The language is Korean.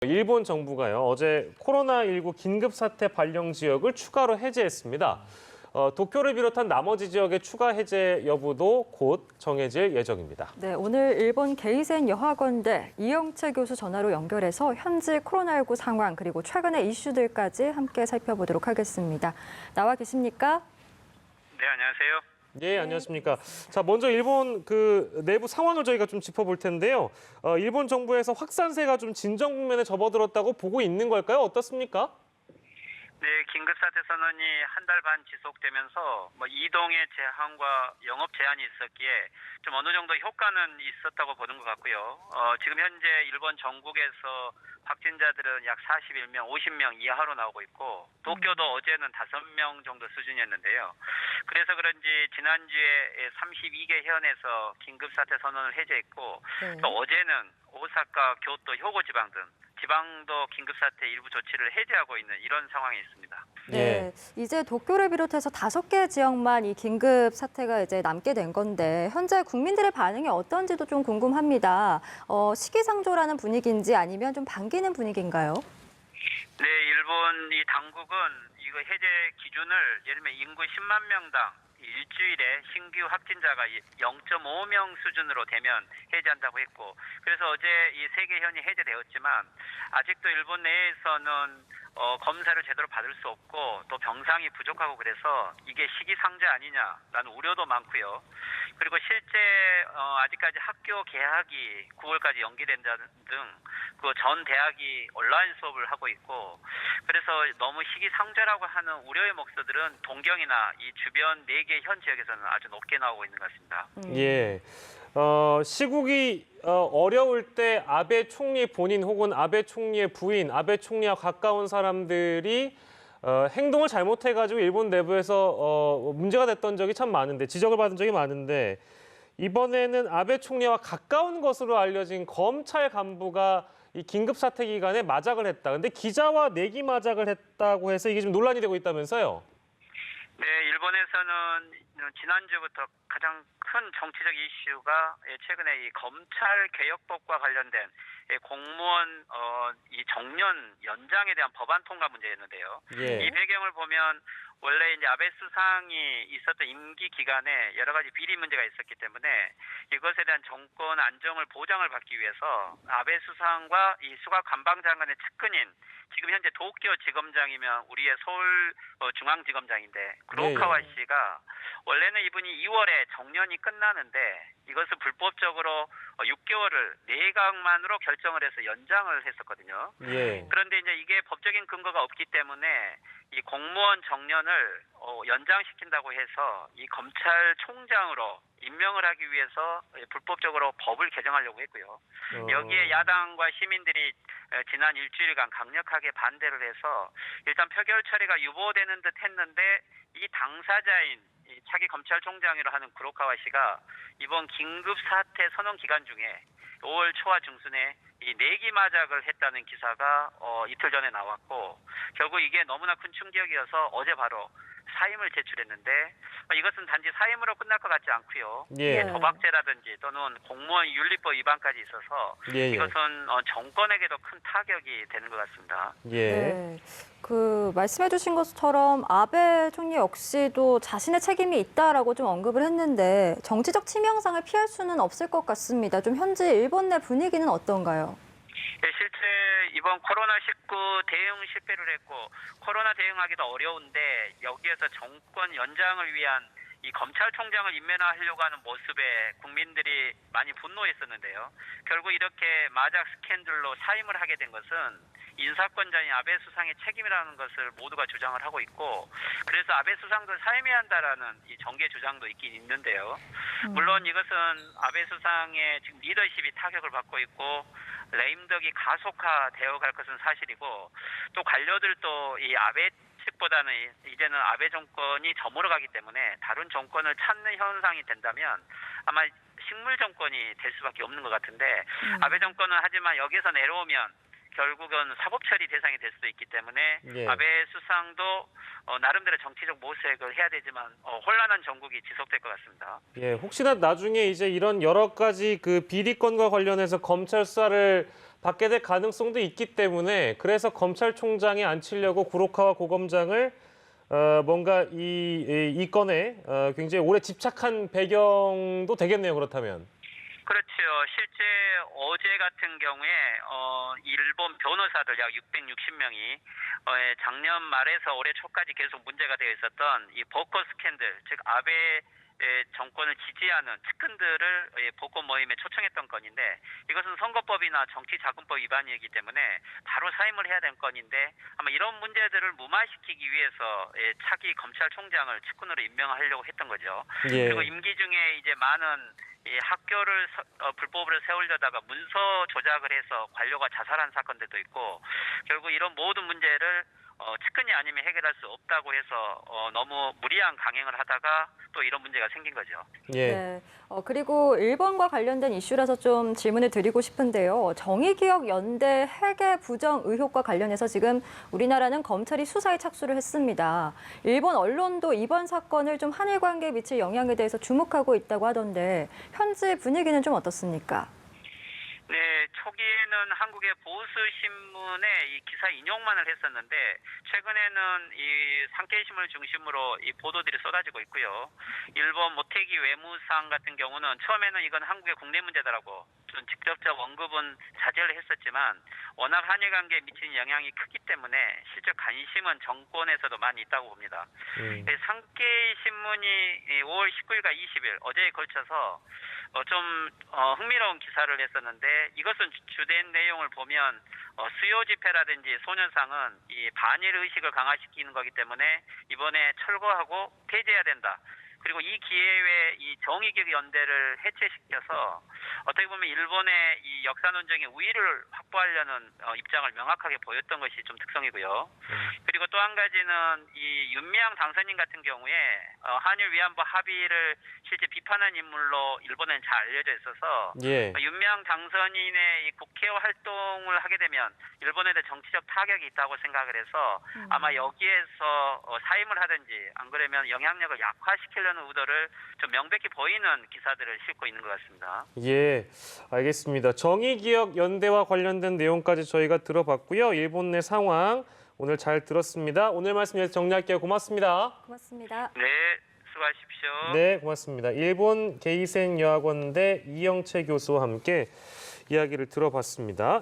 일본 정부가요, 어제 코로나19 긴급사태 발령 지역을 추가로 해제했습니다. 도쿄를 비롯한 나머지 지역의 추가 해제 여부도 곧 정해질 예정입니다. 네, 오늘 일본 게이센 여학원대 이영채 교수 전화로 연결해서 현지 코로나19 상황 그리고 최근의 이슈들까지 함께 살펴보도록 하겠습니다. 나와 계십니까? 네, 안녕하세요. 예, 안녕하십니까. 자, 먼저 일본 내부 상황을 저희가 좀 짚어볼 텐데요. 일본 정부에서 확산세가 좀 진정 국면에 접어들었다고 보고 있는 걸까요? 어떻습니까? 네, 긴급사태 선언이 한 달 반 지속되면서 이동의 제한과 영업 제한이 있었기에 좀 어느 정도 효과는 있었다고 보는 것 같고요. 지금 현재 일본 전국에서 확진자들은 약 41명, 50명 이하로 나오고 있고 도쿄도 어제는 5명 정도 수준이었는데요. 그래서 그런지 지난주에 32개 현에서 긴급사태 선언을 해제했고 또 어제는 오사카, 교토, 효고 지방도 긴급사태 일부 조치를 해제하고 있는 이런 상황이 있습니다. 네, 이제 도쿄를 비롯해서 5개 지역만 이 긴급 사태가 이제 남게 된 건데 현재 국민들의 반응이 어떤지도 좀 궁금합니다. 시기상조라는 분위기인지 아니면 좀 반기는 분위기인가요? 네, 일본 이 당국은 이거 해제 기준을 예를 들면 인구 10만 명당 일주일에 신규 확진자가 0.5명 수준으로 되면 해제한다고 했고, 그래서 어제 이 3개 현이 해제되었지만 아직도 일본 내에서는 검사를 제대로 받을 수 없고 또 병상이 부족하고 그래서 이게 시기상조 아니냐라는 우려도 많고요. 그리고 실제 아직까지 학교 개학이 9월까지 연기된다는 등 그 전 대학이 온라인 수업을 하고 있고, 그래서 너무 시기상조라고 하는 우려의 목소들은 동경이나 이 주변 4개 현 지역에서는 아주 높게 나오고 있는 것 같습니다. 예. 시국이 어려울 때 아베 총리 본인 혹은 아베 총리의 부인, 아베 총리와 가까운 사람들이 행동을 잘못해가지고 일본 내부에서 문제가 됐던 적이 참 많은데, 지적을 받은 적이 많은데, 이번에는 아베 총리와 가까운 것으로 알려진 검찰 간부가 이 긴급사태 기간에 마작을 했다. 근데 기자와 내기 마작을 했다고 해서 이게 좀 논란이 되고 있다면서요? 네, 일본에서는 지난주부터 가장 큰 정치적 이슈가 최근에 이 검찰 개혁법과 관련된 공무원 이 정년 연장에 대한 법안 통과 문제였는데요. 예. 이 배경을 보면 원래 이제 아베 수상이 있었던 임기 기간에 여러 가지 비리 문제가 있었기 때문에 이것에 대한 정권 안정을 보장을 받기 위해서 아베 수상과 이 수가 관방장관의 측근인 지금 현재 도쿄 지검장이면 우리의 서울 중앙지검장인데 구로카와 씨가 원래는 이분이 2월에 정년이 끝나는데 이것을 불법적으로 6개월을 내각만으로 결정을 해서 연장을 했었거든요. 예. 그런데 이제 이게 법적인 근거가 없기 때문에 이 공무원 정년을 연장시킨다고 해서 이 검찰총장으로 임명을 하기 위해서 불법적으로 법을 개정하려고 했고요. 여기에 야당과 시민들이 지난 일주일간 강력하게 반대를 해서 일단 표결 처리가 유보되는 듯 했는데 이 당사자인 차기 검찰총장이라 하는 구로카와 씨가 이번 긴급사태 선언 기간 중에 5월 초와 중순에 이 내기 마작을 했다는 기사가 이틀 전에 나왔고, 결국 이게 너무나 큰 충격이어서 어제 바로 사임을 제출했는데 이것은 단지 사임으로 끝날 것 같지 않고요. 예. 도박죄라든지 또는 공무원 윤리법 위반까지 있어서 예. 이것은 정권에게도 큰 타격이 되는 것 같습니다. 예. 네, 말씀해주신 것처럼 아베 총리 역시도 자신의 책임이 있다라고 좀 언급을 했는데 정치적 치명상을 피할 수는 없을 것 같습니다. 좀 현지 일본 내 분위기는 어떤가요? 네, 실제 이번 코로나19 대응 실패를 했고 코로나 대응하기도 어려운데 여기에서 정권 연장을 위한 이 검찰총장을 임명하려고 하는 모습에 국민들이 많이 분노했었는데요. 결국 이렇게 마작 스캔들로 사임을 하게 된 것은 인사권자인 아베 수상의 책임이라는 것을 모두가 주장을 하고 있고, 그래서 아베 수상도 사임해야 한다라는 이 정계 주장도 있긴 있는데요. 물론 이것은 아베 수상의 지금 리더십이 타격을 받고 있고 레임덕이 가속화되어 갈 것은 사실이고, 또 관료들도 이 아베 측보다는 이제는 아베 정권이 저물어가기 때문에 다른 정권을 찾는 현상이 된다면 아마 식물 정권이 될 수밖에 없는 것 같은데, 아베 정권은 하지만 여기서 내려오면 결국은 사법 처리 대상이 될 수도 있기 때문에 예. 아베 수상도 나름대로 정치적 모색을 해야 되지만 혼란한 정국이 지속될 것 같습니다. 예, 혹시나 나중에 이제 이런 여러 가지 비리건과 관련해서 검찰 수사를 받게 될 가능성도 있기 때문에 그래서 검찰총장에 앉히려고 구로카와 고검장을 뭔가 이 건에 굉장히 오래 집착한 배경도 되겠네요. 그렇다면. 그렇죠. 실제 어제 같은 경우에 일본 변호사들 약 660명이 작년 말에서 올해 초까지 계속 문제가 되어 있었던 이 버커 스캔들, 즉 아베 정권을 지지하는 측근들을 복권 모임에 초청했던 건인데 이것은 선거법이나 정치자금법 위반이기 때문에 바로 사임을 해야 되는 건인데 아마 이런 문제들을 무마시키기 위해서 차기 검찰총장을 측근으로 임명하려고 했던 거죠. 예. 그리고 임기 중에 이제 많은 이 학교를 불법으로 세우려다가 문서 조작을 해서 관료가 자살한 사건들도 있고 결국 이런 모든 문제를 측근이 아니면 해결할 수 없다고 해서 너무 무리한 강행을 하다가 또 이런 문제가 생긴 거죠. 예. 네. 그리고 일본과 관련된 이슈라서 좀 질문을 드리고 싶은데요. 정의기억연대 회계 부정 의혹과 관련해서 지금 우리나라는 검찰이 수사에 착수를 했습니다. 일본 언론도 이번 사건을 좀 한일 관계에 미칠 영향에 대해서 주목하고 있다고 하던데 현재 분위기는 좀 어떻습니까? 네, 초기에는 한국의 보수 신문에 이 기사 인용만을 했었는데 최근에는 이 산케이 신문을 중심으로 이 보도들이 쏟아지고 있고요. 일본 모테기 외무상 같은 경우는 처음에는 이건 한국의 국내 문제다라고 좀 직접적 언급은 자제를 했었지만 워낙 한일 관계에 미치는 영향이 크기 때문에 실제 관심은 정권에서도 많이 있다고 봅니다. 산케이 신문이 5월 19일과 20일 어제에 걸쳐서 좀 흥미로운 기사를 냈었는데 이것은 주된 내용을 보면 수요 집회라든지 소년상은 이 반일 의식을 강화시키는 거기 때문에 이번에 철거하고 폐지해야 된다. 그리고 이 기회에 이 정의기억 연대를 해체시켜서 어떻게 보면 일본의 이 역사 논쟁의 우위를 확보하려는 입장을 명확하게 보였던 것이 좀 특성이고요. 그리고 또 한 가지는 이 윤미향 당선인 같은 경우에 한일 위안부 합의를 실제 비판한 인물로 일본에는 잘 알려져 있어서 예. 윤미향 당선인의 이 국회의원 활동을 하게 되면 일본에 대해 정치적 타격이 있다고 생각을 해서 아마 여기에서 사임을 하든지 안 그러면 영향력을 약화시키려는 의도를 좀 명백히 보이는 기사들을 싣고 있는 것 같습니다. 예, 알겠습니다. 정의기억연대와 관련된 내용까지 저희가 들어봤고요. 일본 내 상황 오늘 잘 들었습니다. 오늘 말씀 여기서 정리할게요. 고맙습니다. 고맙습니다. 네, 수고하십시오. 네, 고맙습니다. 일본 게이센 여학원대 이영채 교수와 함께 이야기를 들어봤습니다.